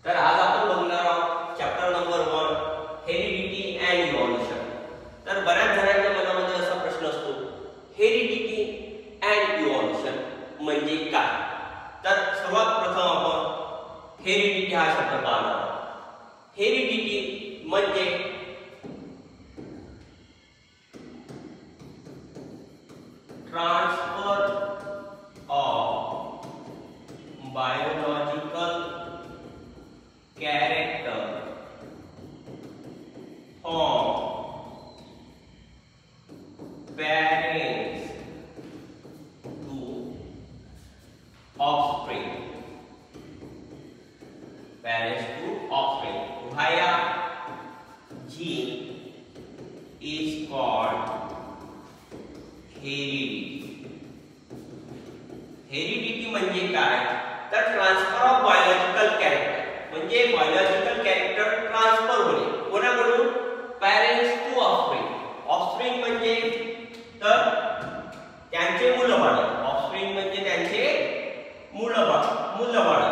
तर आज आपण बघणार आहोत chapter number 1 heredity and evolution. तर बऱ्याच जणांच्या मनामध्ये असा प्रश्न असतो, हेरिडिटी अँड इव्हॉल्युशन म्हणजे काय? तर सर्वात प्रथम आपण हेरिडिटी हा शब्द पाहणार आहोत. हेरिडिटी म्हणजे transfer of biological character from parents to offspring. Parents to offspring via gene is called heredity. Heredity म्हणजे काय? तर ट्रान्सफर ऑफ बायोलॉजिकल कॅरेक्टर म्हणजे बायोलॉजिकल कॅरेक्टर ट्रान्सफर होणे कोणाकडून? Parents to offspring. ऑफस्प्रिंग म्हणजे तर त्यांचे मुलबाळ. ऑफस्प्रिंग म्हणजे त्यांचे मुलबाळ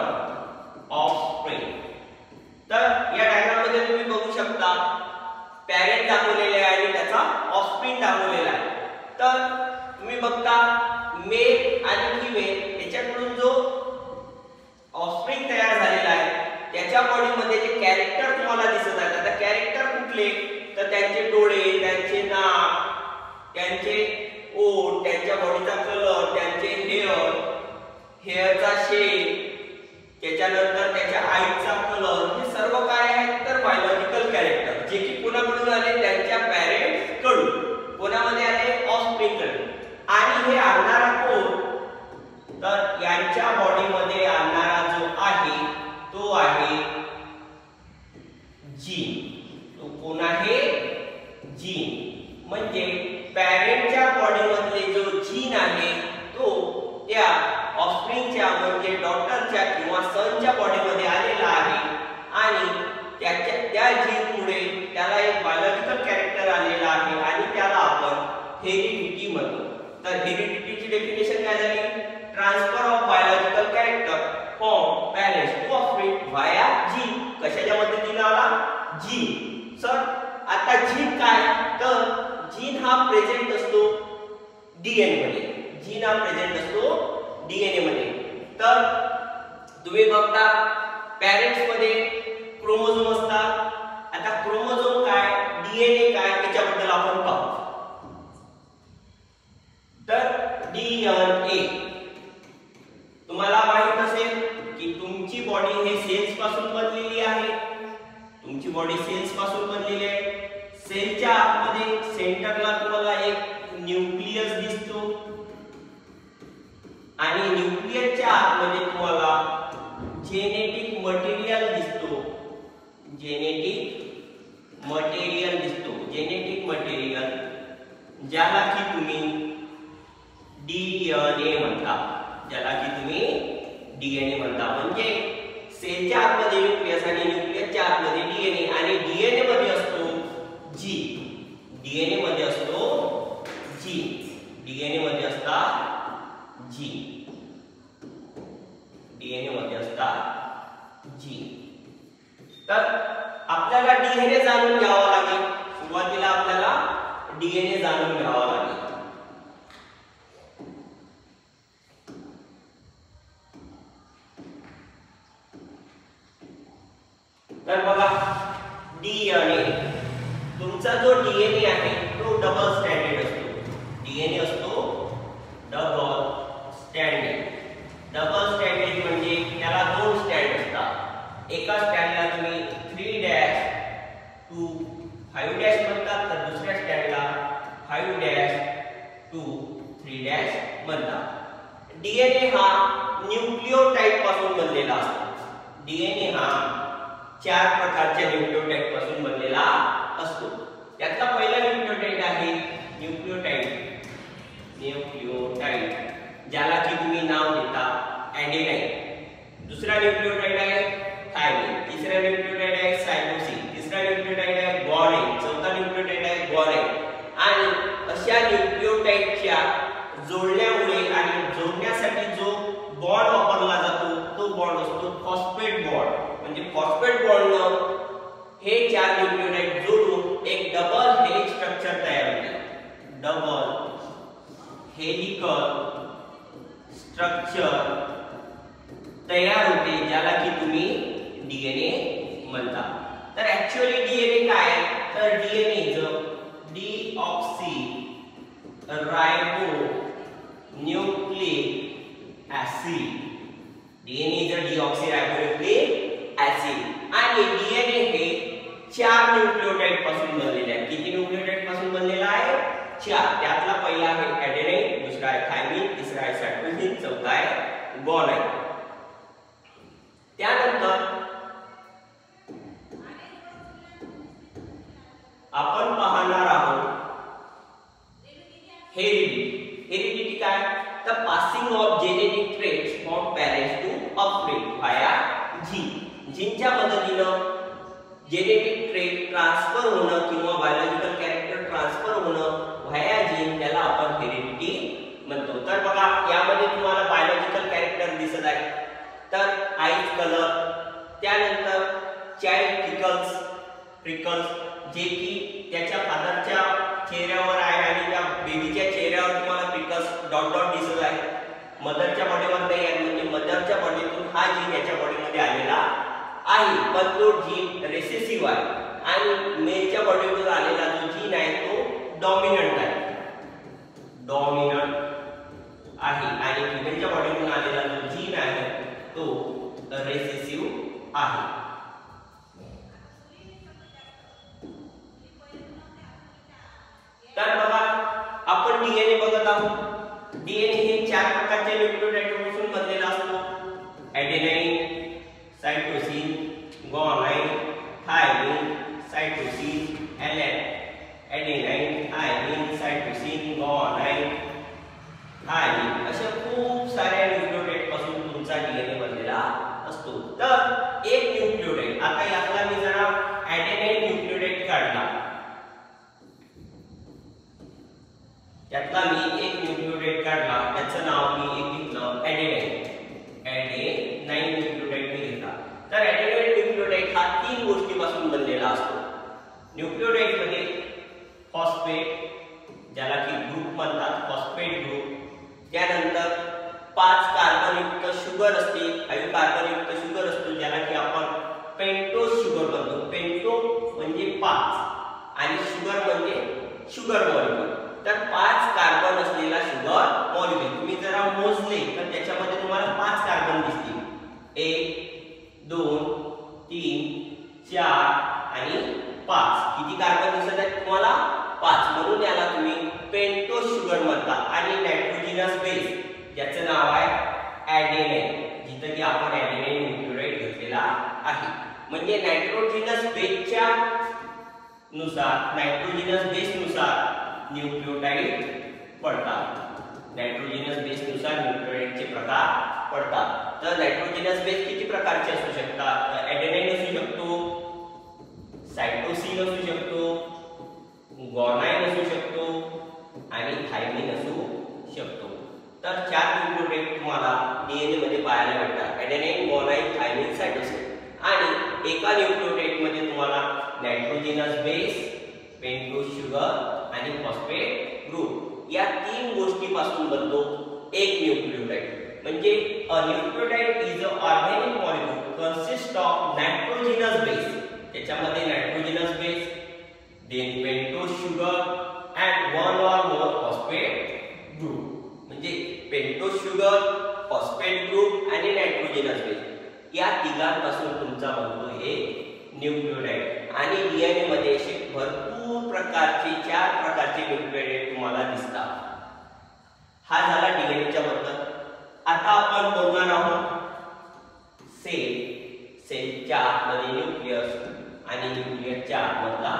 ऑफस्प्रिंग. तर या डायग्राम मध्ये तुम्ही बघू शकता पॅरेंट दाखवलेले आहे आणि त्याचा ऑफस्प्रिंग दाखवलेला आहे. तर तुम्ही बघता मेल आणि फिमेल याच्याकडून जो ऑफस्प्रिंग तयार झालेला आहे त्याच्या बॉडीमध्ये जे कॅरेक्टर तुम्हाला दिसत आहेत. आता कॅरेक्टर कुठले? तर त्यांचे डोळे, त्यांचे नाक, त्यांचे ओठ, त्यांच्या बॉडीचा कलर, त्यांचे हेअरचा शेप, त्याच्यानंतर त्याच्या आईचा कलर, हे सर्व काय आहेत? तर बायोलॉजिकल कॅरेक्टर जे की कोणाकडून आले? त्यांच्या पॅरेंट्स कडून. कोणामध्ये आले? ऑफस्प्रिंग कडून. आणि हे आणणारा कोण? तर यांच्या बॉडीमध्ये आणणारा जो आहे तो आहे जीन. तो कोण आहे? जीन. म्हणजे पॅरेंटच्या बॉडीमधले जो जीन आहे तो त्या ऑफस्प्रिंगच्या म्हणजे डॉटरच्या किंवा सनच्या बॉडीमध्ये आलेला आहे आणि त्या जीनमुळे त्याला एक बायोलॉजिकल कॅरेक्टर आलेला आहे आणि त्याला आपण हेरिडिटी म्हणतो. तर हेरिडिटीची डेफिनेशन काय झाली? Transfer of biological character from parents to offspring via gene. कशाच्या मदतीने आला? जीन. सर आता जीन काय? तर जीन हा प्रेझेंट असतो डीएनए मध्ये. जीन हा प्रेझेंट असतो डीएनए मध्ये. तर तुम्ही बघता पॅरेंट्स मध्ये क्रोमोझोम असतात. आता क्रोमोझोम काय, डीएनए काय याच्याबद्दल आपण पाहू. तर डीएनए तुम्हाला माहित असेल की तुमची बॉडी हे सेल्स पासून बनलेली आहे. तुमची बॉडी सेल्स पासून बनलेली आहे. सेलच्या आतमध्ये सेंटरला तुम्हाला एक न्यूक्लियस दिसतो आणि न्यूक्लियसच्या आतमध्ये तुम्हाला जेनेटिक मटेरियल दिसतो. जेनेटिक मटेरियल ज्याला की तुम्ही डीएनए म्हणता. म्हणजे सेलच्या आतमध्ये न्यूक्लियस आणि न्यूक्लियसच्या आतमध्ये डीएनए आणि डीएनए मध्ये असतो जीन. डीएनए मध्ये असतात जीन. तर आपल्याला डीएनए जाणून घ्यावा लागेल. सुरुवातीला आपल्याला डीएनए जाणून घ्यावा लागेल. तर बघा डीएनए, तुमचा जो डीएनए आहे तो डबल स्टँडर्ड असतो. डीएनए असतो डबल स्टँडर्ड. डबल स्टँडर्ड म्हणजे त्याला दोन स्टँड असतात. एका स्टँडला तुम्ही 3' to 5' म्हणतात तर दुसऱ्या स्टँडला 5' to 3' म्हणतात. डीएनए हा न्यूक्लियोटाइड पासून बनलेला असतो. डीएनए हा 4 प्रकारच्या न्यूक्लियोटाइड पासून बनलेला असतो. त्यातला पहिला न्यूक्लियोटाइड आहे न्यूक्लियोटाइड ज्याला की तुम्ही नाव देता ॲडेनाइन. दुसरा न्यूक्लियोटाइड आहे थायमिन. तिसरा न्यूक्लियोटाइड आहे सायटोसिन. तिसरा न्यूक्लियोटाइड आहे ग्वानिन. चौथा न्यूक्लियोटाइड आहे ग्वानिन. आणि अशा न्यूक्लियोटाइडच्या जोडण्यामुळे आणि जोडण्यासाठी जो बॉन्ड वापरला जातो तो बॉन्ड असतो फॉस्फेट बॉन्ड. म्हणजे फॉस्फेट बॉन्डनं हे 4 न्यूक्लियोटाइड जोडून एक डबल हेलिक्स स्ट्रक्चर तयार होते. डबल हेलिकल स्ट्रक्चर तयार होते, ज्याला की तुम्ही डीएनए म्हणता. तर ऍक्च्युअली डीएनए काय आहे? तर DNA is deoxy ribo nucleic acid. DNA is deoxy ribo nucleic acid. आणि डीएनए हे 4 न्यूक्लियोटाइड पासून बनलेले आहे. किती न्यूक्लियोटाइड पासून बनलेला आहे? 4. त्यातला पहिला आहे ऍडेनाइन, दुसरा आहे थायमिन, तिसरा आहे सायटोसिन, चौथा आहे ग्वानाइन. त्यानंतर आपण पाहणार आहोत हेरिडिटी. हेरिडिटी काय? The passing of genetic traits from parents to offspring via gene. जीनच्या मदतीनं जेनेटिक ट्रेट ट्रान्सफर होणं किंवा बायोलॉजिकल कॅरेक्टर ट्रान्सफर होणं व्हाया जीन, त्याला आपण हेरिडिटी म्हणतो. तर बघा, यामध्ये तुम्हाला बायोलॉजिकल कॅरेक्टर दिसत आहे. तर आईज कलर, त्यानंतर चाइल्ड फ्रिकल्स जे की त्याच्या फादरच्या चेहऱ्यावर आहे आणि त्या बेबीच्या चेहऱ्यावर तुम्हाला फ्रिकल्स डॉट डॉट दिसत आहे. मदरच्या बॉडीवर नाही आहे, म्हणजे मदरच्या बॉडीतून हा जीन याच्या बॉडीमध्ये आलेला आहे, पण तो जीन रेसेसिव्ह आहे. आणि मेलच्या बॉडीतून आलेला जो जीन आहे तो डॉमिनंट आहे, आणि फिमेलच्या बॉडीतून आलेला जो जीन आहे तो रेसेसिव्ह आहे. तर बघा, आपण डीएनए बघत आहोत. डीएनए हे 4 प्रकारच्या न्यूक्लियोटाइडपासून बनलेला असतो. Adenine, cytosine, guanine, thymine, cytosine, adenine, thymine, cytosine, guanine, thymine, अशा खूप साऱ्या न्यूक्लियोटाइड पासून तुमचा डीएनए बनलेला असतो. तर एक न्यूक्लियोटाइड, आता यातला मी जरा ऍडेनाइन न्यूक्लियोटाइड काढला, त्यातला मी एक न्यूक्लियोटाइड काढला, त्याचं नाव मी एक घेतलं ऍडेनाइन. ऍडेनाइन न्यूक्लियोटाइड मी घेतला. तर ऍडेनाइन न्यूक्लियोटाइड हा 3 गोष्टींपासून बनलेला असतो. न्यूक्लियोटाइड मध्ये फॉस्फेट, ज्याला की ग्रुप म्हणतात, फॉस्फेट ग्रुप. त्यानंतर 5 कार्बनयुक्त शुगर असते, 5 कार्बनयुक्त शुगर असतो, ज्याला की आपण पेंटोज शुगर म्हणतो. पेंटो म्हणजे 5 आणि शुगर म्हणजे शुगर मॉलिक्यूल. तर 5 कार्बन असलेला शुगर मॉलिक्यूल तुम्ही जरा मोजले तर त्याच्यामध्ये तुम्हाला 5 कार्बन दिसतील. 1 2 3 4 आणि 5. किती कार्बन दिसत आहेत तुम्हाला? 5. म्हणून याला तुम्ही पेंटोज शुगर म्हणता. आणि नायट्रोजिनस बेस, ज्याचं नाव आहे ऍडेनाइन, जिथं की आपण ऍडेनाइन न्यूक्लियोटाइड घेतलेला आहे. म्हणजे नायट्रोजिनस बेसच्या नुसार, नायट्रोजिनस बेस नुसार न्यूक्लियोटाइड पडतात. नायट्रोजिनस बेस नुसार न्यूक्लियोटाइडचे प्रकार पडतात. तर नायट्रोजिनस बेस किती प्रकारचे असू शकतात? ऍडेनाइन असू शकतो, सायटोसिन असू शकतो, ग्वानाइन असू शकतो आणि थायमिन असू शकतो. तर 4 न्यूक्लियोटाइड तुम्हाला डीएनए मध्ये पाहायला मिळतात. Adenine, guanine, thymine, cytosine. आणि एका न्यूक्लियोटाइड मध्ये तुम्हाला नायट्रोजिनस बेस, पेंटोज शुगर आणि फॉस्फेट ग्रुप या 3 गोष्टींपासून बनतो एक न्यूक्लियोटाइड. म्हणजे a nucleotide is a organic molecule consist of nitrogenous base. त्याच्यामध्ये nitrogenous base, then pentose sugar and 1 or more phosphate group. म्हणजे पेंटोज शुगर, फॉस्फेट ग्रुप आणि nitrogenous base या तिघांपासून तुमचा बनतो हे न्यूक्लियोटाइड. आणि डीएनए मध्ये असे भरपूर प्रकारचे 4 प्रकारचे न्यूक्लियोटाइड तुम्हाला दिसतात. हा झाला डीएनएच्या बद्दल. आता आपण बोलणार आहोत सेलच्या आतमध्ये न्यूक्लियस आणि न्यूक्लियसच्या आतमधला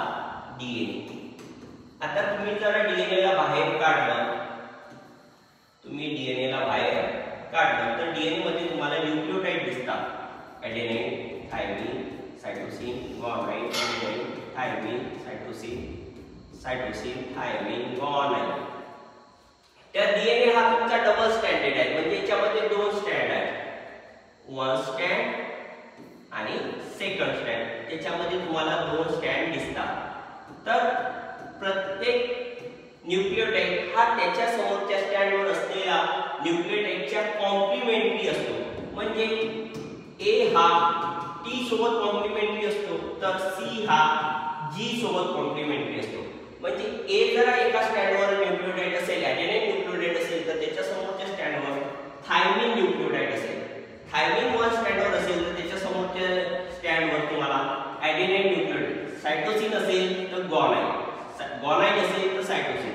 डीएनए. आता तुम्ही जर डीएनएला बाहेर काढलं, तर डीएनए मध्ये तुम्हाला न्यूक्लियोटाइड दिसतात. Adenine, thymine, cytosine, guanine, adenine, thymine, cytosine, thymine, guanine. त्या डीएनए हा तुमचा डबल स्ट्रँडेड आहे, म्हणजे याच्यामध्ये 2 स्ट्रँड आहेत. 1 स्ट्रँड आणि सेकंड स्टँड, त्याच्यामध्ये तुम्हाला 2 स्टँड दिसतात. तर प्रत्येक न्यूक्लियोटाइड हा त्याच्या समोरच्या स्टँडवर असलेला न्यूक्लियोटाइडच्या कॉम्प्लिमेंटरी असतो. म्हणजे ए हा टी सोबत कॉम्प्लिमेंटरी असतो, तर सी हा जी सोबत कॉम्प्लिमेंटरी असतो. म्हणजे ए जर एका स्टँडवर न्यूक्लियोटाइड असेल, ॲडेनाइन न्यूक्लियोटाइड असेल, तर त्याच्या समोरच्या स्टँडवर थायमिन न्यूक्लियोटाइड असेल. थायमिन 1 स्टँडवर असेल तर त्याच्या समोरच्या स्टँडवर तुम्हाला ॲडेनाइन न्यूक्लियोटाइड. सायटोसिन असेल तर ग्वानाइन, ग्वानाइन असेल तर सायटोसिन,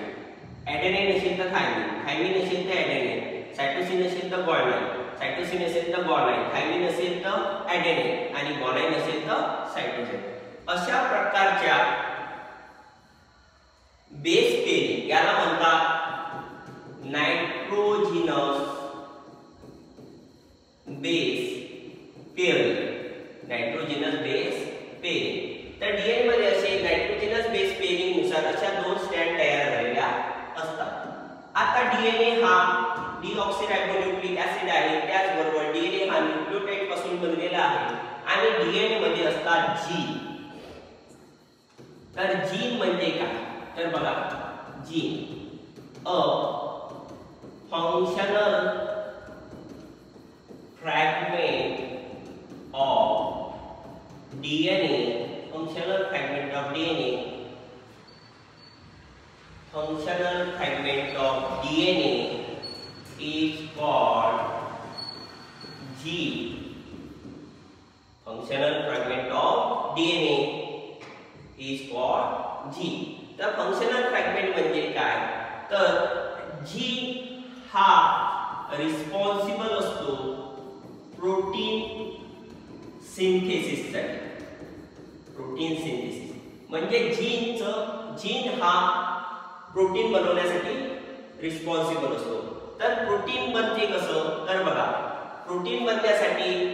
ॲडेनाइन असेल तर थायमिन, थायमिन असेल तर ॲडेनाइन, सायटोसिन असेल तर ग्वानाइन, सायटोसिन असेल तर ग्वानाइन, थायमिन असेल तर ॲडेनाइन आणि ग्वानाइन असेल तर सायटोसिन. अशा प्रकारच्या बेस पेअरिंग याला म्हणतात नायट्रोजिनस बेस पेअरिंग. नायट्रोजिनस base pairing. तर डीएनए मध्ये असे नायट्रोजिनस बेस पेअरिंग नुसार अशा 2 स्टँड तयार झालेल्या असतात. आता डीएनए हा डीऑक्सिरायबोन्यूक्लिक ऍसिड आहे, त्याचबरोबर डीएनए हा न्यूक्लियोटाइड पासून बनलेला आहे आणि डीएनए मध्ये असतात जीन. तर जीन म्हणजे काय? तर बघा, gene a functional fragment of DNA, functional fragment of DNA, functional fragment of DNA is called gene. Functional fragment of DNA is called gene. तर functional fragment म्हणजे काय? तर जीन हा रिस्पॉन्सिबल असतो प्रोटीन सिंथेसिससाठी. प्रोटीन सिंथेसिस म्हणजे gene हा protein बनवण्यासाठी responsible असतो. तर प्रोटीन बनते कसं? तर बघा, प्रोटीन बनण्यासाठी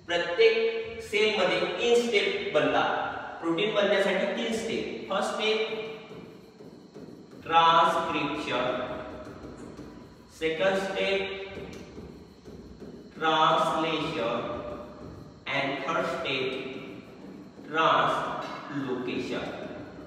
प्रत्येक सेल मध्ये 3 स्टेप बनतात. प्रोटीन बनण्यासाठी 3 step. First step transcription, second step translation and third step translocation.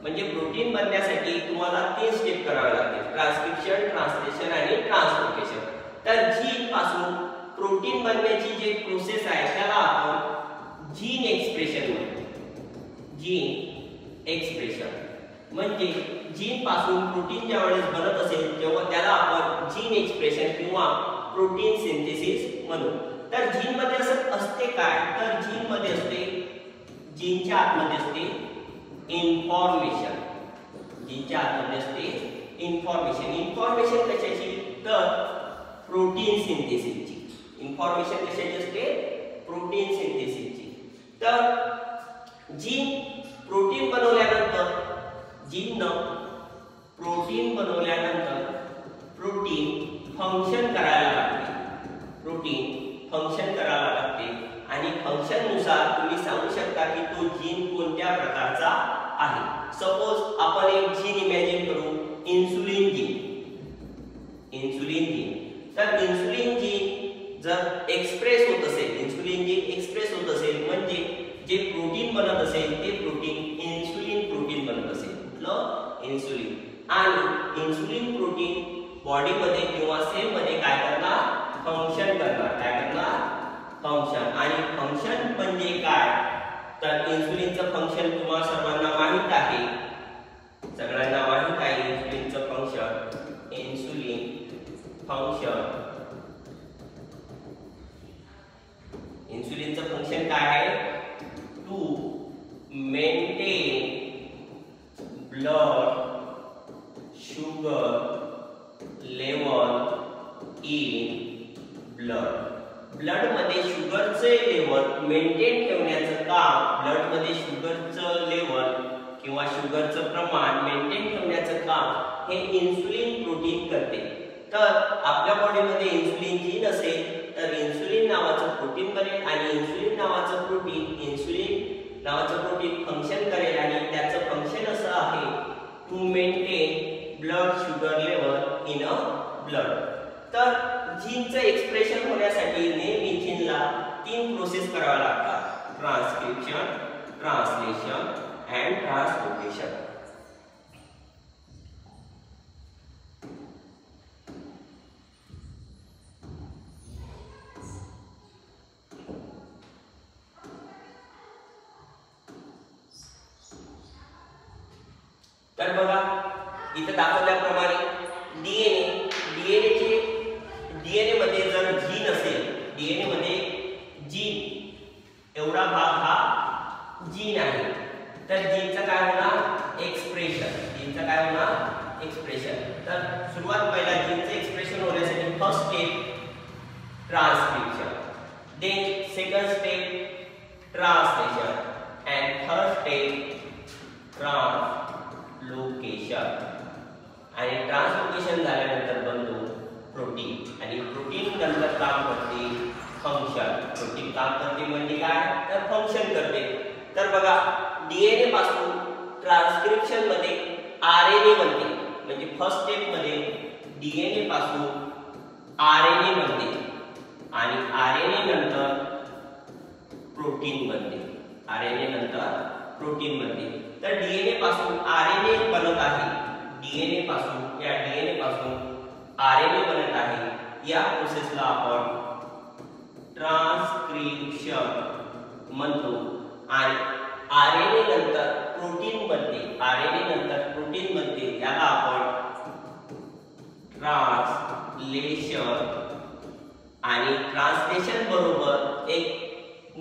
म्हणजे प्रोटीन बनण्यासाठी तुम्हाला 3 स्टेप करावे लागतील: ट्रान्सक्रिप्शन, ट्रान्सलेशन आणि ट्रान्सलोकेशन. तर जीन पासून प्रोटीन बनण्याची जी प्रोसेस आहे त्याला आपण जीन एक्सप्रेशन म्हणतो. जीन एक्सप्रेशन म्हणजे जीन पासून प्रोटीन ज्यावेळेस बनत असेल तेव्हा त्याला आपण जीन एक्सप्रेशन किंवा प्रोटीन सिंथेसिस म्हणू. तर जीन मध्ये असं असते काय? तर जीन मध्ये असते, जीनच्या आतमध्ये असते इन्फॉर्मेशन. जीनच्या आतमध्ये असते इन्फॉर्मेशन. इन्फॉर्मेशन कशाची? तर प्रोटीन सिंथेसिसची. इन्फॉर्मेशन कशाची असते? प्रोटीन सिंथेसिसची. तर जीन प्रोटीन बनवल्यानंतर, जीननं प्रोटीन बनवल्यानंतर प्रोटीन फंक्शन करायला लागते. प्रोटीन फंक्शन करायला लागते आणि फंक्शन नुसार तुम्ही सांगू शकता की तो जीन कोणत्या प्रकारचा आहे. सपोज आपण एक जीन इमॅजिन करू, इन्सुलिन जीन. Insulin gene. तर इन्सुलिन जीन जर एक्सप्रेस होत असेल, इन्सुलिन जीन एक्सप्रेस होत असेल म्हणजे जे प्रोटीन बनत असेल ते प्रोटीन इन्सुलिन प्रोटीन बनत असेल. कुठलं? इन्सुलिन. आणि इन्सुलिन प्रोटीन बॉडीमध्ये किंवा सेलमध्ये काय करणार? फंक्शन करणार. काय करणार? फंक्शन. आणि फंक्शन म्हणजे काय? तर इन्सुलिनचं फंक्शन तुम्हाला सर्वांना माहित आहे, सगळ्यांना माहित आहे इन्सुलिनचं फंक्शन. इन्सुलिन फंक्शन, इन्सुलिनचं फंक्शन काय आहे? To maintain blood sugar level in blood. Blood मध्ये शुगरचे लेवल मेंटेन ठेवण्याचं काम, ब्लड मध्ये शुगरचं लेवल किंवा शुगरचं प्रमाण मेंटेन ठेवण्याचं काम हे इन्सुलिन प्रोटीन करते. तर आपल्या बॉडीमध्ये इन्सुलिन जीन असेल तर इन्सुलिन नावाचं प्रोटीन बनेल आणि इन्सुलिन नावाचं प्रोटीन फंक्शन करेल आणि त्याचं फंक्शन असं आहे to maintain blood sugar level in a blood. तर जीनचं एक्सप्रेशन होण्यासाठी नेहमी जीनला 3 प्रोसेस कराव्या लागतात. Transcription, translation and translocation. तर बघा इथे दाखवल्याप्रमाणे डीएनए मध्ये जर जीन असेल, डीएनए मध्ये जीन एवढा भाग हा जीन आहे, तर जीनचं काय होणार? एक्सप्रेशन. जीनचं काय होणार? एक्सप्रेशन. तर सुरुवात पहिला जीनचं एक्सप्रेशन होण्यासाठी first step transcription, then second step translation and third step translocation. आणि ट्रान्सलोकेशन झाल्यानंतर बनतो प्रोटीन, आणि प्रोटीन नंतर काम करते फंक्शन. प्रोटीन काम करते म्हणजे काय? तर फंक्शन करते. तर बघा डीएनए पासून ट्रान्सक्रिप्शन मध्ये आरएनए बनते, म्हणजे फर्स्ट स्टेप मध्ये डीएनए पासून आरएनए बनते आणि आरएनए नंतर प्रोटीन बनते. आरएनए नंतर प्रोटीन बनते. तर डीएनए पासून आरएनए बनत आहे, डीएनए पासून आरएनए बनत आहे. या प्रोसेसला आपण ट्रान्सक्रिप्शन म्हणतो. आणि आरएनए नंतर प्रोटीन बनते, आरएनए नंतर प्रोटीन बनते, याला आपण ट्रान्सलेशन. आणि ट्रान्सलेशन बरोबर एक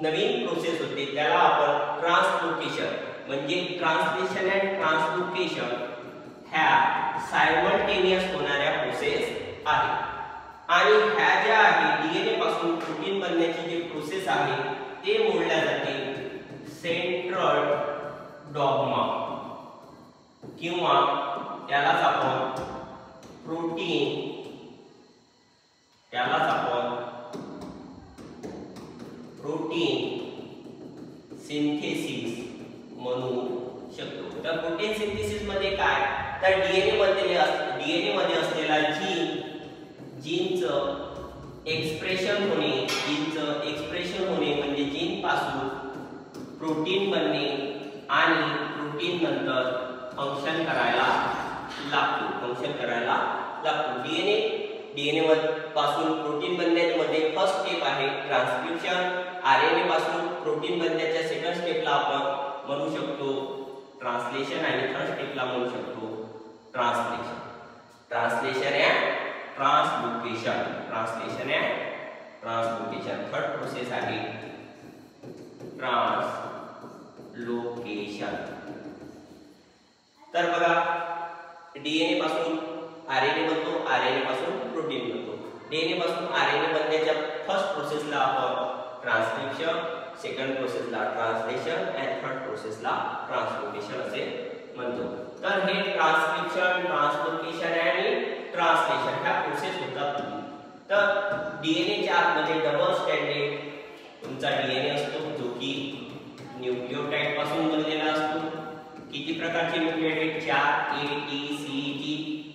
नवीन प्रोसेस होते, त्याला आपण ट्रान्सलोकेशन. म्हणजे ट्रान्सलेशन अँड ट्रान्सलोकेशन ह्या सायमल्टेनियस होणाऱ्या प्रोसेस आहेत. आणि ह्या ज्या आहे डीएनए पासून प्रोटीन बनण्याची जी प्रोसेस आहे ते मोडल्या जाते सेंट्रल डॉग्मा, किंवा त्यालाच आपण प्रोटीन सिंथेसिस म्हणू शकतो. तर प्रोटीन सिंथेसिस मध्ये काय? तर डीएनए मध्ये असलेला जीनचं एक्सप्रेशन होणे म्हणजे जीन पासून प्रोटीन बनणे आणि प्रोटीन नंतर फंक्शन करायला लागतो. डीएनए पासून प्रोटीन बनण्यामध्ये फर्स्ट स्टेप आहे ट्रान्सक्रिप्शन. आरएनए पासून प्रोटीन बनण्याच्या सेकंड स्टेपला आपण म्हणू शकतो ट्रान्सलेशन, आणि थर्ड स्टेपला म्हणू शकतो translation. Translation and translocation. Third process आहे ट्रान्सलोकेशन. तर बघा डीएनए पासून आरएनए बनतो, आरएनए पासून प्रोटीन बनतो. डीएनए पासून आरएनए बनण्याच्या फर्स्ट प्रोसेसला आपण ट्रान्सक्रिप्शन, सेकंड प्रोसेसला ट्रान्सलेशन अँड थर्ड प्रोसेसला ट्रान्सलोकेशन असे म्हणतो. तर हे ट्रान्सक्रिप्शन, ट्रान्सलोकेशन आणि ट्रान्सलेशन ह्या प्रोसेस होतात. तर डीएनएच्या आतमध्ये डबल स्टँडर्ड तुमचा डीएनए असतो, जो की न्यूक्लियोटाइड पासून बनलेला असतो. किती प्रकारचे nucleotide? 4 A T C G,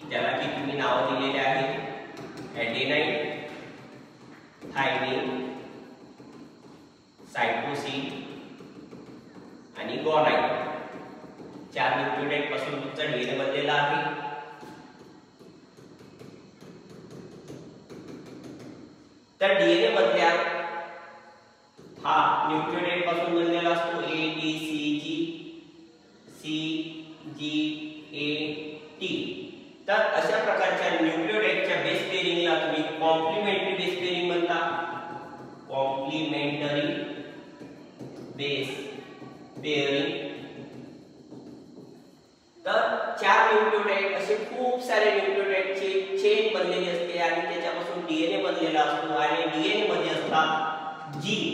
ज्याला की तुम्ही नाव दिलेले आहेत ॲडेनाइन, थायमिन, सायटोसिन आणि ग्वानाइन. 4 न्यूक्लियोटाइड पासून तुमचा डीएनए बनलेला आहे. तर डीएनए मधल्या हा न्यूक्लियोटाइड पासून बनलेला असतो A T C G A T. तर अशा प्रकारच्या न्यूक्लियोटाइडच्या बेस पेअरिंगला तुम्ही कॉम्प्लिमेंटरी बेस पेअरिंग म्हणता. Complementary base pairing. तर 4 न्यूक्लियोटाइड असे खूप सारे न्यूक्लियोटाइडचे चेन बनलेली असते आणि त्याच्यापासून डीएनए बनलेला असतो. आणि डीएनए मध्ये असतात जीन,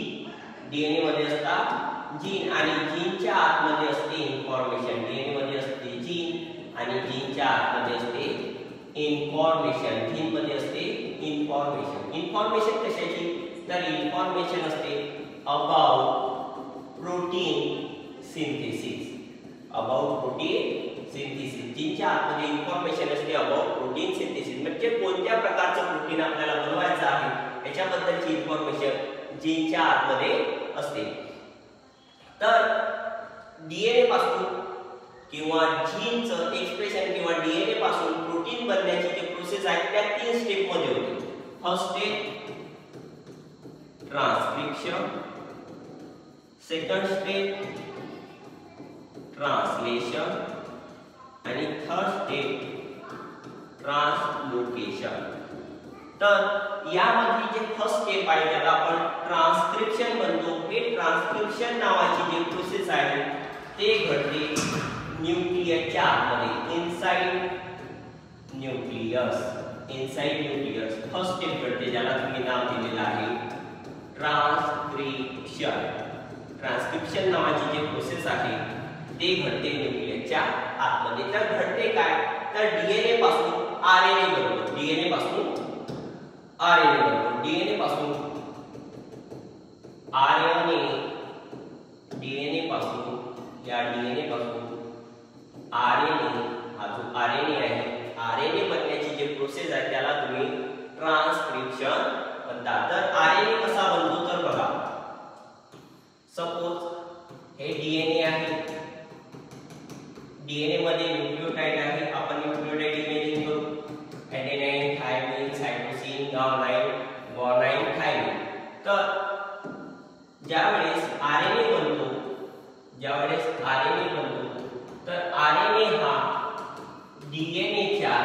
आणि जीनच्या आतमध्ये असते इन्फॉर्मेशन. डीएनए मध्ये असते जीन आणि जीनच्या आतमध्ये असते इन्फॉर्मेशन. जीन मध्ये असते इन्फॉर्मेशन. इन्फॉर्मेशन कशाची? तर इन्फॉर्मेशन असते अबाउट प्रोटीन सिंथेसिस. जीनच्या आतमध्ये इन्फॉर्मेशन असते अबाउट प्रोटीन सिंथेसिस, म्हणजे कोणत्या प्रकारचं प्रोटीन आपल्याला बनवायचं आहे याच्याबद्दलची इन्फॉर्मेशन जीनच्या आतमध्ये असते. डीएनए पासून किंवा जीनचं एक्सप्रेशन किंवा डीएनए पासून प्रोटीन बनण्याची जी प्रोसेस आहे त्या 3 स्टेप मध्ये होते. First step transcription, second step translation आणि थर्ड स्टेप ट्रान्सलोकेशन. तर यामध्ये जे फर्स्ट स्टेप आहे त्याला आपण ट्रान्सक्रिप्शन म्हणतो. हे ट्रान्सक्रिप्शन नावाची जी प्रोसेस आहे ते घडते न्यूक्लियसच्या आतमध्ये, inside nucleus. Inside nucleus first step घडते, ज्याला तुम्ही नाव दिलेलं आहे ट्रान्सक्रिप्शन. ट्रान्सक्रिप्शन नावाची जी प्रोसेस आहे ते घडते न्यूक्लियसच्या आतमध्ये. तर घडते काय, तर डीएनए पासून आरएनए बनतो. डीएनए पासून आरएनए बनतो. डीएनए पासून आरएनए, डीएनए पासून, या डीएनए पासून आरएनए, हा जो आरएनए आहे, आरएनए बनण्याची जी प्रोसेस आहे त्याला तुम्ही ट्रान्सक्रिप्शन म्हणतात. तर आरएनए कसा बनतो तर बघा, सपोज हे डीएनए आहे. डीएनए मध्ये न्यूक्लियोटाइड आहे. आपण न्यूक्लियोटाइड इमेजिन करू, adenine, thymine, cytosine, guanine, thymine. तर ज्यावेळेस आरएनए बनतो, ज्यावेळेस आरएनए बनतो, तर आरएनए हा डीएनएच्या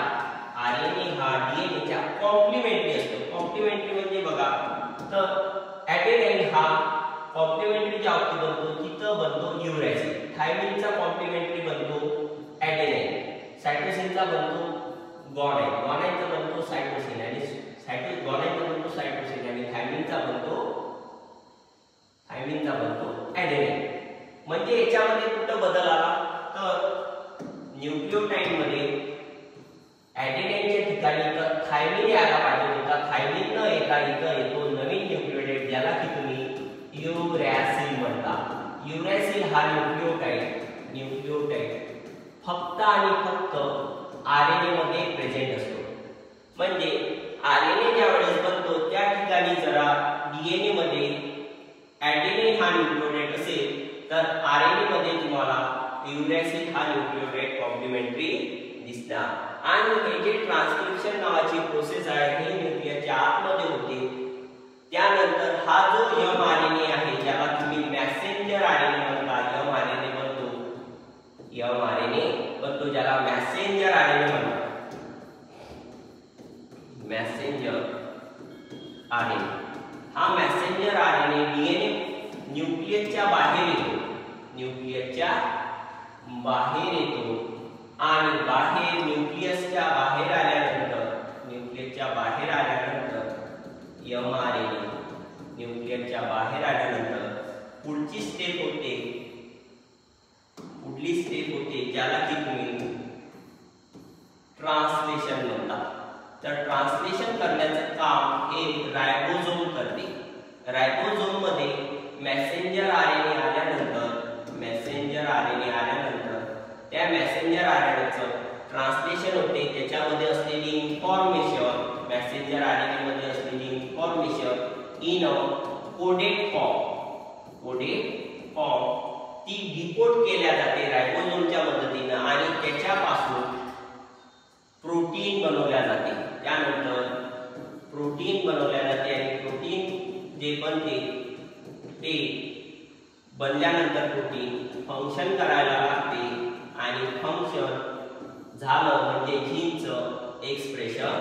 कॉम्प्लिमेंटरी असतो. कॉम्प्लिमेंटरी म्हणजे बघा, तर एडेनाइन हा कॉम्प्लिमेंटरी ज्या बाबतीत बनतो तिथं बनतो युरॅसिल. थायमिनचा कॉम्प्लिमेंटरी बनतो एडेनाइन. सायटोसिनचा बनतो ग्वानाइन. ग्वानाइनचा बनतो सायटोसिन आणि ग्वानाइनचा बनतो सायटोसिन आणि थायमिनचा बनतो एडेनाइन. म्हणजे याच्यामध्ये कुठं बदल आला तर न्यूक्लियोटाइड मध्ये एडेनाइनच्या ठिकाणी तर थायमिन यायला पाहिजे होता. थायमिन न येता इथं येतो नवीन न्यूक्लियोटाइड, ज्याला की तुम्ही युरॅसिल म्हणता. युरॅसिल हा न्यूक्लियोटाइड फक्त आणि फक्त आरएनए मध्ये प्रेझेंट असतो. म्हणजे आरएनए ज्यावेळेस बनतो त्या ठिकाणी जरा डीएनए मध्ये एडेनाइन हा न्यूक्लियोटाइड असेल तर आरएनए मध्ये तुम्हाला युरॅसिल हा न्यूक्लियोटाइड कॉम्प्लिमेंटरी दिसणार. आणि हे जे ट्रान्सक्रिप्शन नावाची प्रोसेस आहे हे न्यूक्लियसच्या आतमध्ये होते. त्यानंतर हा जो mRNA आहे ज्याला तुम्ही मॅसेंजर आरएनए म्हणता, mRNA बनतो ज्याला मॅसेंजर आरएनए म्हणतात. मॅसेंजर आरएनए, हा मॅसेंजर आरएनए डीएनए न्यूक्लियसच्या बाहेर येतो. न्यूक्लियसच्या बाहेर येतो आणि बाहेर न्यूक्लियसच्या बाहेर आल्यानंतर mRNA न्यूक्लियसच्या बाहेर आल्यानंतर पुढची स्टेप होते, पुढली स्टेप होते ज्याला की तुम्ही ट्रान्सलेशन म्हणता. तर ट्रान्सलेशन करण्याचं काम हे रायबोझोम करते. रायबोझोम मध्ये मॅसेंजर आरएनए आल्यानंतर त्या मॅसेंजर आरएनएचं ट्रान्सलेशन होते. त्याच्यामध्ये असलेली इन्फॉर्मेशन, मॅसेंजर आरएनए मध्ये असलेली information in a coded form ती डिकोड केल्या जाते रायबोझोमच्या मदतीने आणि त्याच्यापासून प्रोटीन बनवल्या जाते. त्यानंतर प्रोटीन बनवल्या जाते आणि प्रोटीन जे बनते ते बनल्यानंतर प्रोटीन फंक्शन करायला लागते आणि फंक्शन झालं म्हणजे जीनचं एक्सप्रेशन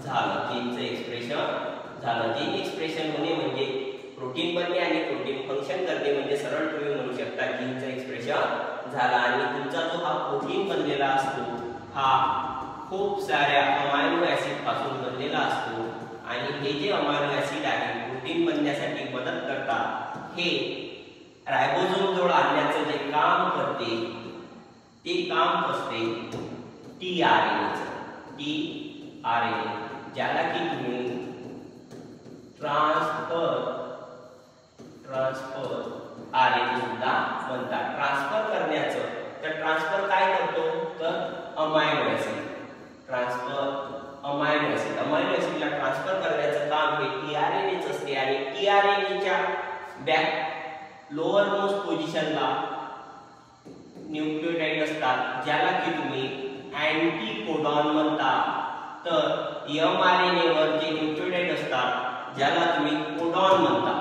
झालं. जीन एक्सप्रेशन होणे म्हणजे प्रोटीन बनणे आणि प्रोटीन फंक्शन करणे म्हणजे सरळ तुम्ही म्हणू शकता जीनचं एक्सप्रेशन झालं. आणि तुमचा जो हा प्रोटीन बनलेला असतो हा खूप साऱ्या अमायनो ऍसिड पासून बनलेला असतो आणि हे जे अमायनो ऍसिड आहे प्रोटीन बनण्यासाठी मदत करतात. हे रायबोझोम जवळ आणण्याचं जे काम करते ते काम असते टीआरएनए, ज्याला की तुम्ही ट्रान्सफर आरएनए सुद्धा म्हणतात. ट्रान्सफर करण्याचं, तर ट्रान्सफर काय करतो तर अमायनो ऍसिडला ट्रान्सफर करण्याचं काम हे टीआरएनएच असते आणि टीआरएनएच्या बॅक लोअर मोस्ट पोझिशनला न्यूक्लियोटाइड असतात ज्याला की तुम्ही अँटीकोडॉन म्हणता। तर mRNA वर जे न्यूक्लियोटाइड असतात ज्याला तुम्ही कोडॉन म्हणता,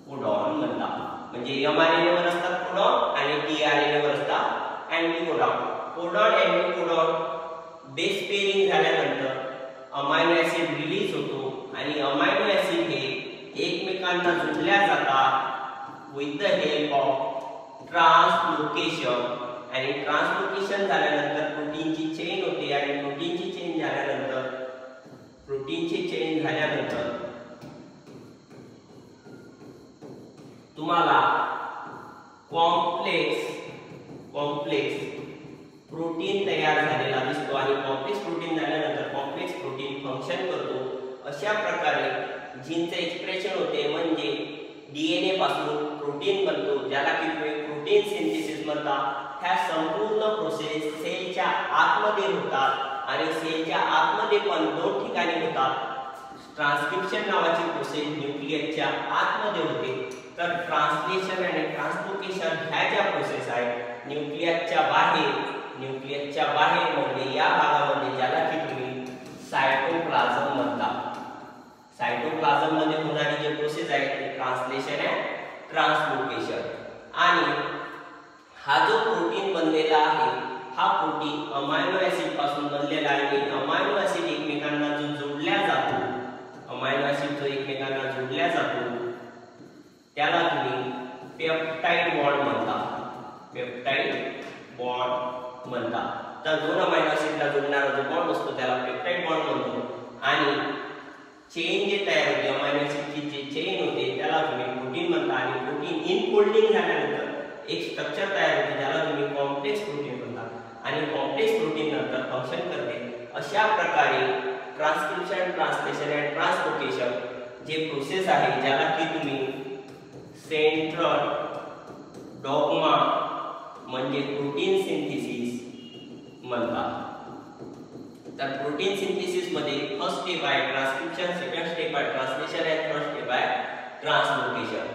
कोडॉन म्हणता। म्हणजे mRNA वर असतात कोडॉन आणि tRNA वर असतात अँटीकोडॉन। कोडॉन अँटीकोडॉन बेस पेअरिंग झाल्यानंतर अमायनो ऍसिड रिलीज होतो आणि अमायनो ऍसिड हे एकमेकांना जोडल्या जातात with the help of translocation. आणि ट्रान्सलोकेशन झाल्यानंतर प्रोटीनची चेन होते आणि प्रोटीनची चेन झाल्यानंतर तुम्हाला कॉम्प्लेक्स प्रोटीन तयार झालेला दिसतो आणि कॉम्प्लेक्स प्रोटीन झाल्यानंतर कॉम्प्लेक्स प्रोटीन फंक्शन करतो। अशा प्रकारे जीनचे एक्सप्रेशन होते म्हणजे डीएनए पासून प्रोटीन बनतो ज्याला की तुम्ही प्रोटीन सिंथेसिस म्हणता। ह्या संपूर्ण प्रोसेस सेलच्या आतमध्ये होतात आणि सेलच्या आतमध्ये पण दोन ठिकाणी होतात। ट्रान्सक्रिप्शन नावाची प्रोसेस न्यूक्लियसच्या आतमध्ये होते, तर ट्रान्सलेशन आणि ट्रान्सलोकेशन ह्या ज्या प्रोसेस आहेत न्यूक्लियसच्या बाहेर म्हणजे या भागामध्ये ज्याला की तुम्ही सायटोप्लाझम म्हणता। सायटोप्लाझम मध्ये होणारी जे प्रोसेस आहे ते ट्रान्सलेशन आहे, ट्रान्सलोकेशन। आणि हा जो प्रोटीन बनलेला आहे हा प्रोटीन अमायनो ऍसिड पासून बनलेला आहे। अमायनो ऍसिड एकमेकांना जो जोडल्या जातो त्याला तुम्ही पेप्टाइड बॉन्ड म्हणता। तर दोन अमायनो ऍसिडला जोडणारा जो बॉन्ड असतो त्याला पेप्टाइड बॉन्ड म्हणतो। आणि चेन जे तयार होते अमायनो ऍसिडची जी चेन होते त्याला तुम्ही प्रोटीन म्हणता। आणि प्रोटीन इनफोल्डिंग झाल्यानंतर एक स्ट्रक्चर तयार होते ज्याला तुम्ही कॉम्प्लेक्स प्रोटीन म्हणता आणि कॉम्प्लेक्स प्रोटीन नंतर फंक्शन करते। अशा प्रकारे ट्रान्सक्रिप्शन, ट्रान्सलेशन आणि ट्रान्सलोकेशन जे प्रोसेस आहे ज्याला की तुम्ही सेंट्रल डॉग्मा म्हणजे प्रोटीन सिंथेसिस म्हणता। तर प्रोटीन सिंथेसिस मध्ये फर्स्ट स्टेप आहे ट्रान्सक्रिप्शन, सेकंड स्टेप आहे ट्रान्सलेशन आणि थर्ड स्टेप आहे ट्रान्सलोकेशन।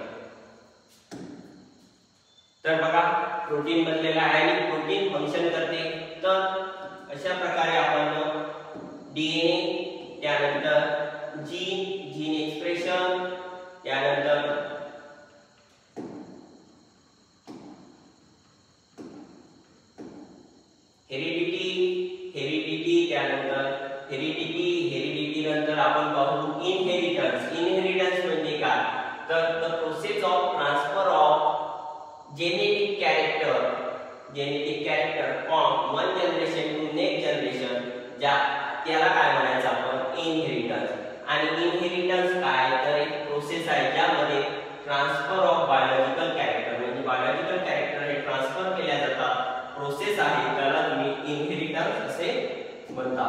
तर बघा प्रोटीन बनलेला आहे आणि प्रोटीन फंक्शन करते। तर अशा प्रकारे आपण डीएनए, त्यानंतर जीन एक्सप्रेशन, त्यानंतर हेरिडिटी, त्यानंतर हेरिडिटी नंतर आपण पाहू इनहेरिटन्स। इनहेरिटन्स म्हणजे काय? तर the process of transfer of genetic character from one generation to next generation, त्याला काय म्हणायचं आपण इनहेरिटन्स। आणि इनहेरिटन्स काय तर एक प्रोसेस आहे ज्यामध्ये ट्रान्सफर ऑफ बायोलॉजिकल कॅरेक्टर म्हणजे बायोलॉजिकल कॅरेक्टर हे ट्रान्सफर केल्या जातात प्रोसेस आहे त्याला तुम्ही इनहेरिटन्स असे म्हणता।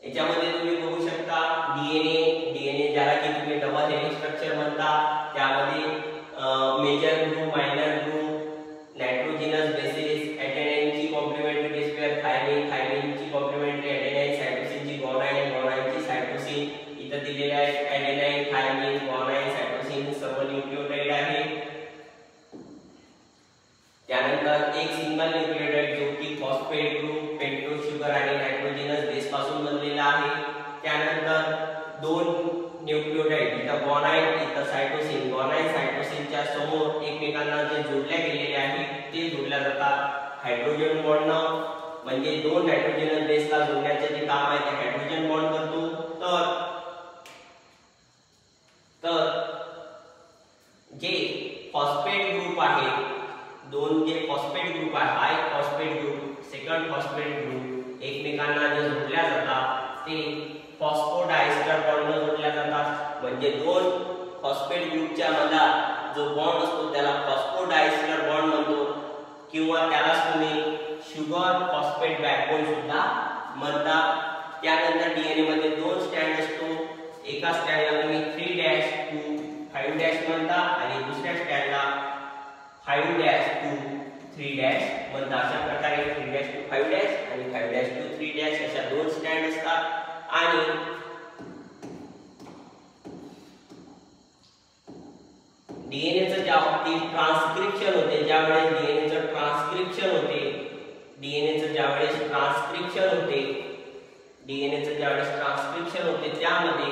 याच्यामध्ये तुम्ही बघू शकता डीएनए ज्याला की तुम्ही डबल हेलिक्स स्ट्रक्चर म्हणता। त्यामध्ये major group, minor group, nitrogenous bases, एडेनाइनची कॉम्प्लिमेंटरी बेस पेअर थायमिनची कॉम्प्लिमेंटरी एडेनाइन, सायटोसिनची गॉनाइनची सायटोसिन, इथे दिलेले आहे एडेनाइन, थायमिन, गॉनाइन, सायटोसिन सर्व न्यूक्लियोटाइड आहे। त्यानंतर एक सिंगल न्यूक्लियोटाइड जो की फॉस्फेट ग्रुप, पेंटोज शुगर आणि नायट्रोजिनस बेस पासून बनलेला आहे। त्यानंतर दोन न्यूक्लियोटाइड इथं गॉनाइन, इथं सायटोसिन, गॉनाइन सायटोसिनच्या समोर एकमेकांना जे जोडल्या गेलेले आहेत ते जोडल्या जातात हायड्रोजन बॉन्डनं। म्हणजे दोन नायट्रोजनस बेसला जोडण्याचे जे काम आहे ते हायड्रोजन बॉन्ड करतो। तर जे फॉस्फेट ग्रुप आहे, दोन जे फॉस्फेट ग्रुप आहे, हा एक phosphate group, second phosphate group एकमेकांना जे जोडल्या जातात ते फॉस्फोडायस्टर बॉन्डने जोडल्या जातात। म्हणजे दोन फॉस्फेट ग्रुपच्या मधला जो बॉन्ड असतो त्याला फॉस्फोडायस्टर बॉन्ड म्हणतो किंवा त्याला तुम्ही शुगर फॉस्फेट बॅकबोन सुद्धा म्हणतात। त्यानंतर डीएनए मध्ये दोन स्टँड असतो, एका स्टँडला तुम्ही 3' to 5' म्हणता आणि दुसऱ्या स्टँडला 5' to 3' म्हणता। अशा प्रकारे 3' to 5' आणि 5' to 3' अशा दोन स्टँड असतात। आणि आपली ट्रान्सक्रिप्शन होते, ज्यावेळेस डीएनएचं ट्रान्सक्रिप्शन होते, डीएनएचं ज्यावेळेस ट्रान्सक्रिप्शन होते, डीएनएचं ज्यावेळेस ट्रान्सक्रिप्शन होते, त्यामध्ये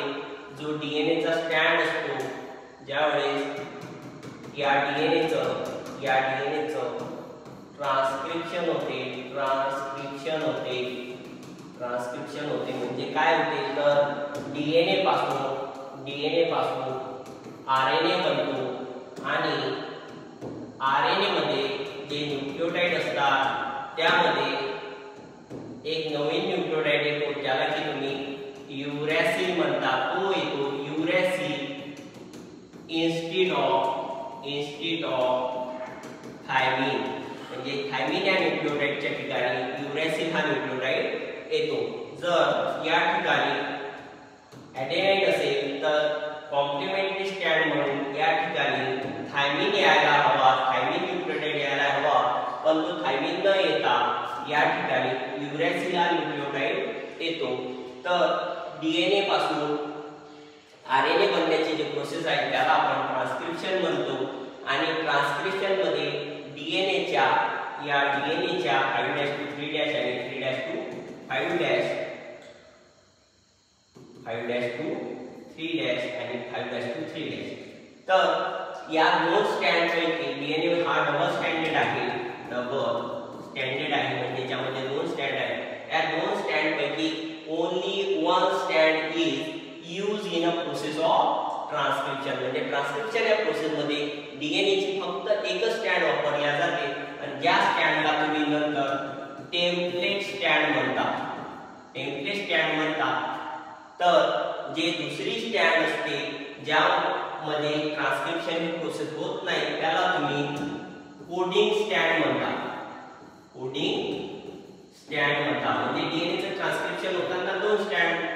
जो डीएनएचा स्टँड असतो, ज्यावेळेस या डीएनएचं ट्रान्सक्रिप्शन होते म्हणजे काय होते तर डीएनए पासून आरएनए बनतो आणि आरएनए मध्ये जे न्यूक्लियोटाइड असतात त्यामध्ये एक नवीन न्यूक्लियोटाइड येतो ज्याला की तुम्ही युरॅसिल म्हणता, तो येतो युरॅसिल इन्स्टेड ऑफ थायमिन, म्हणजे थायमिन या न्यूक्लियोटाइडच्या ठिकाणी युरॅसिल हा न्यूक्लियोटाइड येतो. जर या ठिकाणी ॲडेनाईन असेल तर कॉम्प्लिमेंटरी स्टँड म्हणून या ठिकाणी थायमिन यायला हवा, थायमिन न्यूक्लियोटाइड यायला हवा, पण तो थायमिन न येता या ठिकाणी युरॅसिल हा न्यूक्लियोटाइड येतो. तर डीएनए पासून आरएनए बनण्याची जी प्रोसेस आहे त्याला आपण ट्रान्सक्रिप्शन म्हणतो आणि ट्रान्सक्रिप्शन मध्ये डीएनएच्या 5' to 3' आणि 3' to 5' 5' to 3' आणि 5' to 3'. तर या दोन स्टँड पैकी डीएनए हा डबल स्टँडर्ड आहे, म्हणजे ज्यामध्ये दोन स्टँड आहेत. या दोन स्टँड पैकी only one stand is use in a process of transcription, म्हणजे ट्रान्सक्रिप्शन या प्रोसेस मध्ये डीएनएची फक्त एकच स्टँड वापरल्या जाते आणि ज्या स्टँडला तुम्ही नंतर टेम्पलेट स्टँड म्हणता. तर जे दुसरी स्टँड असते ज्यामध्ये ट्रान्सक्रिप्शन ही प्रोसेस होत नाही त्याला तुम्ही कोडिंग स्टँड म्हणता. म्हणजे डीएनएचं ट्रान्सक्रिप्शन होताना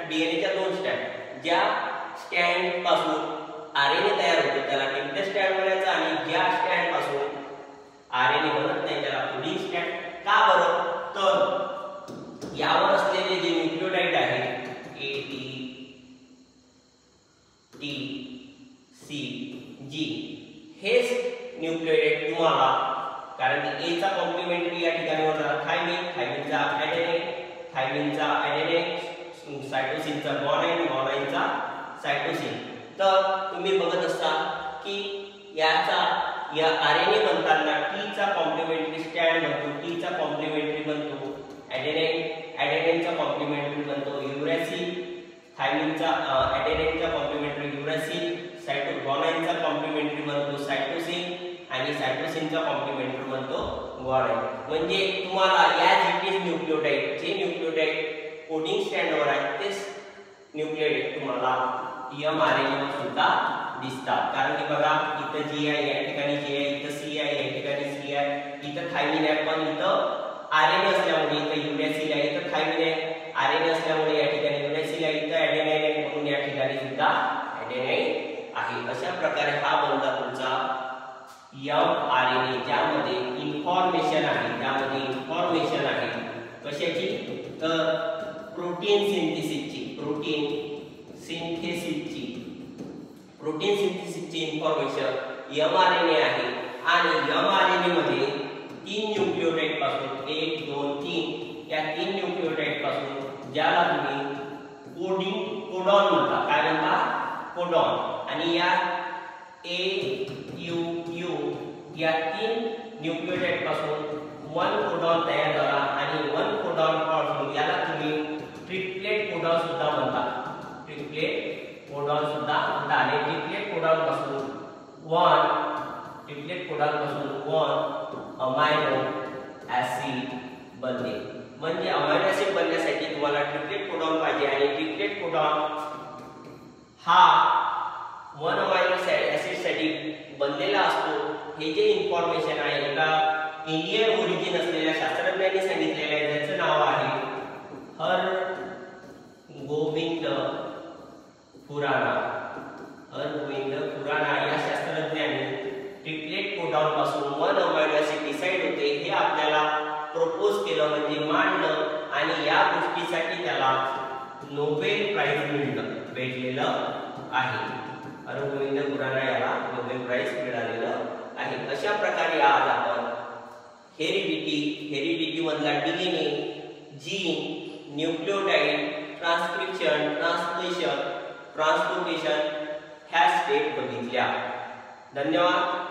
डीएनएच्या दोन स्टँड, ज्या स्टँड पासून आरएनए तयार होतो त्याला टेम्पलेट स्टँड म्हणायचं आणि ज्या स्टँड पासून आरएनए बनत नाही त्याला कोडिंग स्टँड. का बरं तर यावर असलेले जे न्यूक्लियोटाइड आहेत ए टी सी जी हेच न्यूक्लियोटाइड तुम्हाला, कारण ए चा कॉम्प्लिमेंटरी या ठिकाणी होणार थायमिनचा ॲडेनाईन, सायटोसिनचा ग्वानाईनचा सायटोसिन. तर तुम्ही बघत असाल की या आरएनए बनताना टी चा कॉम्प्लिमेंटरी स्टँड बनतो, टी चा कॉम्प्लिमेंटरी बनतो ॲडेनाईनचा कॉम्प्लिमेंटरी बनतो युरॅसिल, थायमिनचा ॲडेनाईनचा कॉम्प्लिमेंटरी युरॅसिल, ग्वानाईनचा कॉम्प्लिमेंटरी बनतो सायटोसिन आणि सायटोसिनचा कॉम्प्लिमेंटरी बनतो ग्वानाईन. म्हणजे तुम्हाला या न्यूक्लियोटाइड जे न्यूक्लियोटाइड कोडिंग स्टँडवर आहे तेच न्यूक्लियोटाइड तुम्हाला mRNA वर सुद्धा दिसतात. कारण की बघा इथं जी आहे या ठिकाणी जी आहे, इथं सी आहे या ठिकाणी सी आहे, इथं थायमिन आहे पण इथं आरएनए असल्यामुळे इथं युरॅसिल आहे, इथं थायमिन आहे, आरएनए असल्यामुळे या ठिकाणी युरॅसिल आहे, इथं ॲडेनाईन आहे म्हणून या ठिकाणी सुद्धा ॲडेनाईन आहे. अशा प्रकारे हा बनला तुमचा mRNA, ज्यामध्ये इन्फॉर्मेशन आहे, कशाची तर प्रोटीन सिंथेसिसची इन्फॉर्मेशन mRNA आहे. आणि mRNA मध्ये 3 न्यूक्लियोटाइड पासून 1 2 3 या 3 न्यूक्लियोटाइड पासून ज्याला तुम्ही कोडॉन म्हणता, काय म्हणता कोडॉन, आणि या AUU या 3 न्यूक्लियोटाइड पासून 1 कोडॉन तयार झाला आणि 1 कोडॉन पासून याला तुम्ही ट्रिपलेट कोडॉन सुद्धा म्हणता. ट्रिपलेट कोडॉन आणि ट्रिपलेट कोडॉन पासून 1 अमायनो ऍसिड बनते. म्हणजे अमायनो ऍसिड बनण्यासाठी तुम्हाला ट्रिपलेट कोडॉन पाहिजे आणि ट्रिपलेट कोडॉन हा 1 अमायनो ऍसिड साठी बनलेला असतो. हे जे इन्फॉर्मेशन आहे एका इंडियन ओरिजिन असलेल्या शास्त्रज्ञांनी सांगितलेले आहे, ज्याचं नाव आहे हरगोविंद खुराना. या शास्त्रज्ञांनी ट्रिपलेट कोडॉन पासून 1 अमायनो ऍसिड डिसाइड होते हे आपल्याला प्रपोज केलं, म्हणजे मांडलं, आणि या गोष्टीसाठी त्याला नोबेल प्राइज भेटलेलं आहे. हरगोविंद खुराना याला नोबेल प्राइज मिळालेलं आहे. अशा प्रकारे आज आपण हेरिडिटी मधला DNA, gene, nucleotide, transcription, translation, translocation ह्या स्टेप बघितल्या. धन्यवाद.